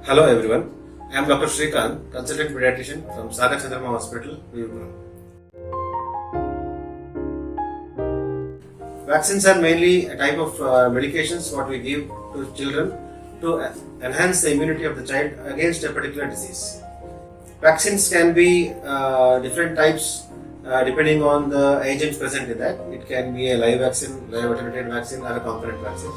Hello everyone, I am Dr. Shrikanth, Consultant Paediatrician from Sagar Chandramma Hospital, Virupuram. Vaccines are mainly a type of medications what we give to children to enhance the immunity of the child against a particular disease. Vaccines can be different types depending on the agents present in that. It can be a live vaccine, live attenuated vaccine or a component vaccine.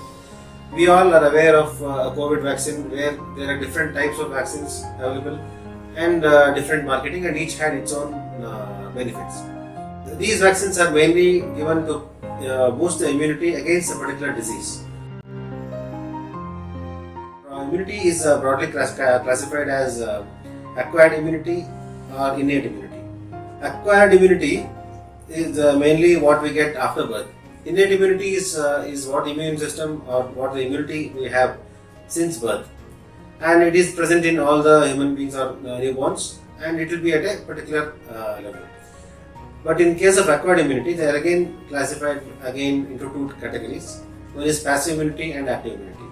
We all are aware of a COVID vaccine where there are different types of vaccines available and different marketing, and each had its own benefits. These vaccines are mainly given to boost the immunity against a particular disease. Immunity is broadly classified as acquired immunity or innate immunity. Acquired immunity is mainly what we get after birth. Innate immunity is what immune system or what the immunity we have since birth, and it is present in all the human beings or newborns, and it will be at a particular level. But in case of acquired immunity, they are again classified into two categories. One is passive immunity and active immunity.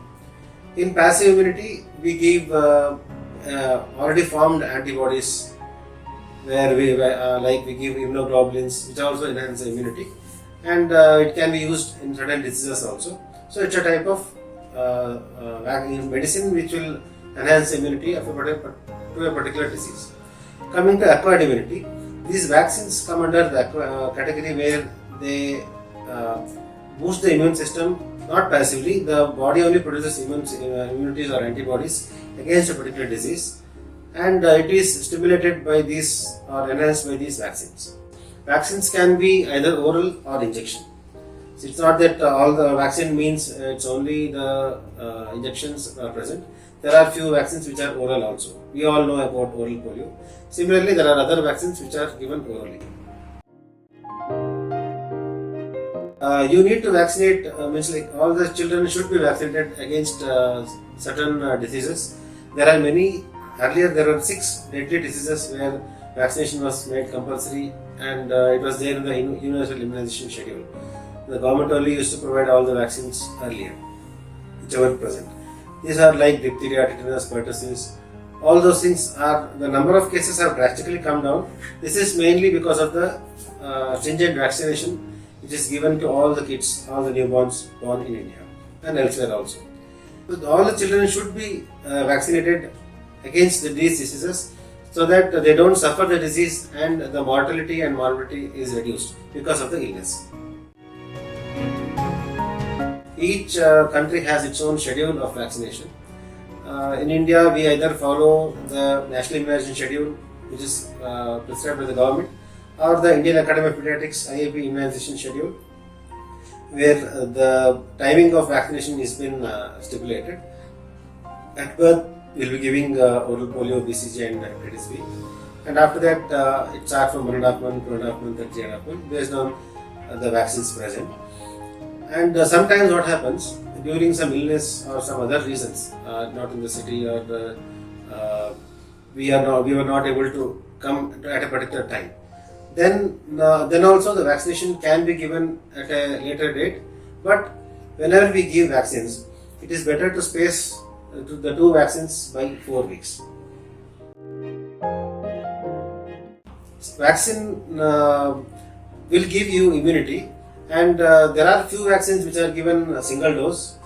In passive immunity, we give already formed antibodies, where we give immunoglobulins, which also enhance the immunity. And it can be used in certain diseases also. So it's a type of medicine which will enhance immunity to a particular disease. Coming to acquired immunity, these vaccines come under the category where they boost the immune system, not passively. The body only produces immunities or antibodies against a particular disease, and it is stimulated by these or enhanced by these vaccines. Vaccines can be either oral or injection. So it's not that all the vaccine means it's only the injections are present. There are few vaccines which are oral also. We all know about oral polio. Similarly, there are other vaccines which are given orally. You need to vaccinate, means like all the children should be vaccinated against certain diseases. There are many. Earlier there were 6 deadly diseases where vaccination was made compulsory, and it was there in the universal immunization schedule. The government only used to provide all the vaccines earlier, whichever present. These are like diphtheria, tetanus, pertussis. All those things the number of cases have drastically come down. This is mainly because of the stringent vaccination which is given to all the kids, all the newborns born in India and elsewhere also. So all the children should be vaccinated against these diseases, so that they don't suffer the disease and the mortality and morbidity is reduced because of the illness. Each country has its own schedule of vaccination. In India, we either follow the National Immunization Schedule, which is prescribed by the government, or the Indian Academy of Pediatrics IAP Immunization Schedule, where the timing of vaccination has been stipulated. At birth, we will be giving oral polio, BCG and hepatitis B, and after that it starts from 1.5 month, 2.5 month and 3.5 month based on the vaccines present. And sometimes what happens during some illness or some other reasons, not in the city, or we were not able to come at a particular time, then also the vaccination can be given at a later date. But whenever we give vaccines, it is better to space the 2 vaccines by 4 weeks. Vaccine will give you immunity, and there are few vaccines which are given a single dose,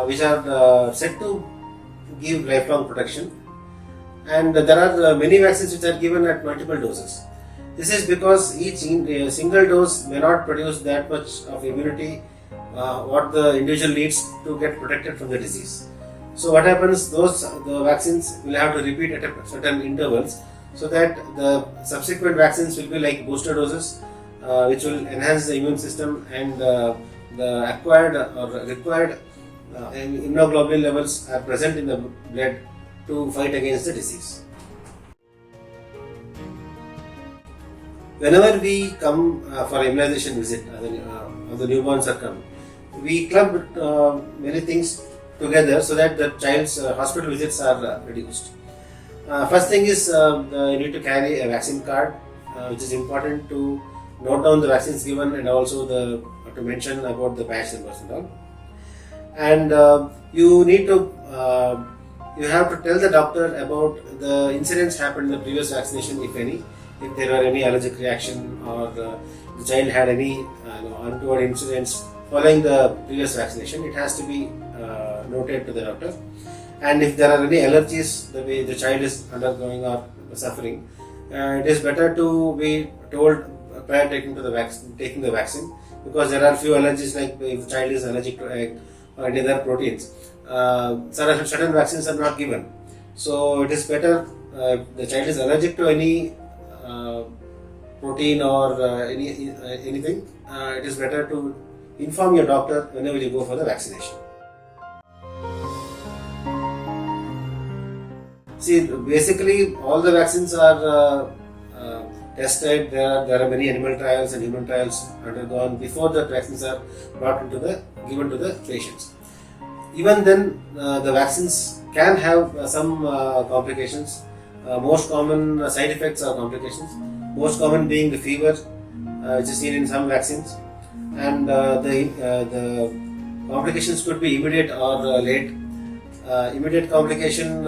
which are said to give lifelong protection, and there are many vaccines which are given at multiple doses. This is because each single dose may not produce that much of immunity what the individual needs to get protected from the disease. So what happens, the vaccines will have to repeat at certain intervals, so that the subsequent vaccines will be like booster doses, which will enhance the immune system, and the acquired or required immunoglobulin levels are present in the blood to fight against the disease. Whenever we come for immunization visit, the newborns are come, we club many things together so that the child's hospital visits are reduced. First thing is you need to carry a vaccine card, which is important to note down the vaccines given, and also to mention about the batch numbers and all. And you need to you have to tell the doctor about the incidents happened in the previous vaccination, if any, if there were any allergic reaction or the child had any untoward incidents following the previous vaccination. It has to be noted to the doctor. And if there are any allergies the way the child is undergoing or suffering, it is better to be told prior taking the vaccine, because there are few allergies, like if the child is allergic to egg or any other proteins. Certain vaccines are not given. So it is better if the child is allergic to any protein or anything, it is better to inform your doctor whenever you go for the vaccination. See, basically all the vaccines are tested. There are many animal trials and human trials undergone before the vaccines are given to the patients. Even then, the vaccines can have some complications. Most common side effects are complications. Most common being the fever, which is seen in some vaccines, and the complications could be immediate or late. Immediate complication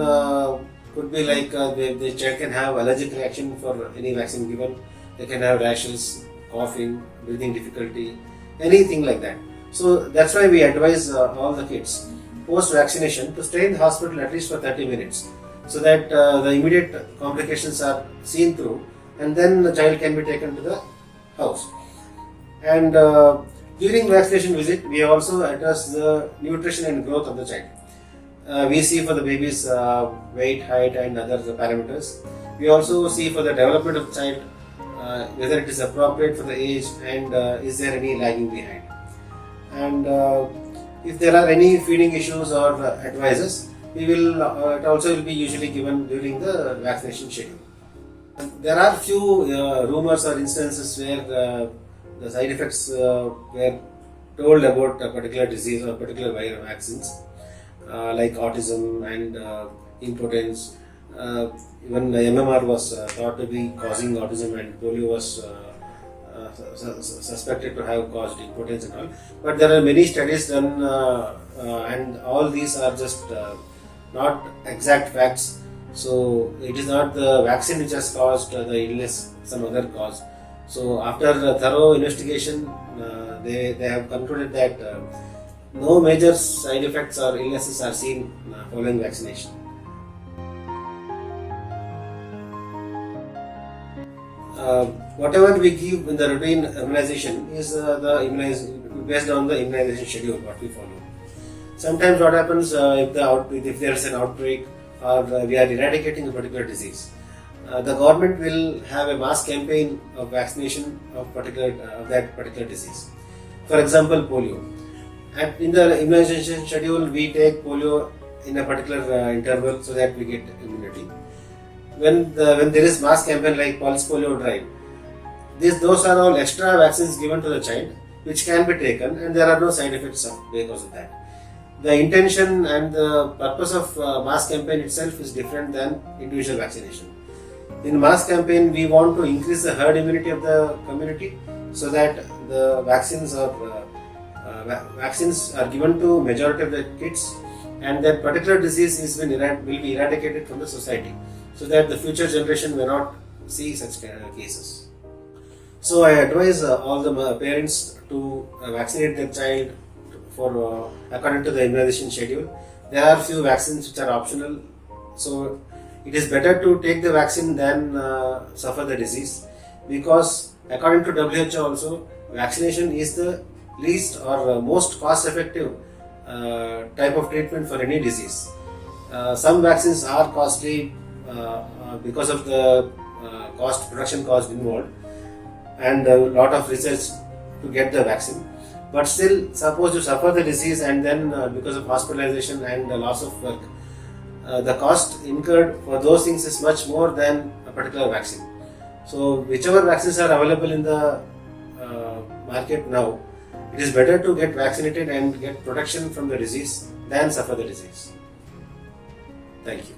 could be like the child can have allergic reaction for any vaccine given. They can have rashes, coughing, breathing difficulty, anything like that. So that's why we advise all the kids post-vaccination to stay in the hospital at least for 30 minutes, so that the immediate complications are seen through, and then the child can be taken to the house. And during vaccination visit, we also address the nutrition and growth of the child. We see for the baby's weight, height and other parameters. We also see for the development of the child whether it is appropriate for the age and is there any lagging behind. And if there are any feeding issues or advices, we will it also will be usually given during the vaccination schedule. There are few rumors or instances where the side effects were told about a particular disease or particular viral vaccines, like autism and impotence. Even the MMR was thought to be causing autism, and polio was suspected to have caused impotence and all. But there are many studies done, and all these are just not exact facts. So it is not the vaccine which has caused the illness, some other cause. So after thorough investigation, they have concluded that no major side effects or illnesses are seen following vaccination. Whatever we give in the routine immunization is based on the immunization schedule what we follow. Sometimes what happens if there is an outbreak or we are eradicating a particular disease, the government will have a mass campaign of vaccination of that particular disease. For example, polio. In the immunization schedule, we take polio in a particular interval so that we get immunity. When there is mass campaign like pulse polio drive, those are all extra vaccines given to the child which can be taken, and there are no side effects because of that. The intention and the purpose of mass campaign itself is different than individual vaccination. In mass campaign, we want to increase the herd immunity of the community so that the vaccines are given to majority of the kids, and that particular disease will be eradicated from the society, so that the future generation may not see such cases. So I advise all the parents to vaccinate their child for according to the immunization schedule. There are few vaccines which are optional, so it is better to take the vaccine than suffer the disease, because according to WHO also, vaccination is the least or most cost effective type of treatment for any disease. Some vaccines are costly because of the production cost involved, and a lot of research to get the vaccine. But still, suppose you suffer the disease and then because of hospitalization and the loss of work, the cost incurred for those things is much more than a particular vaccine. So whichever vaccines are available in the market now, it is better to get vaccinated and get protection from the disease than suffer the disease. Thank you.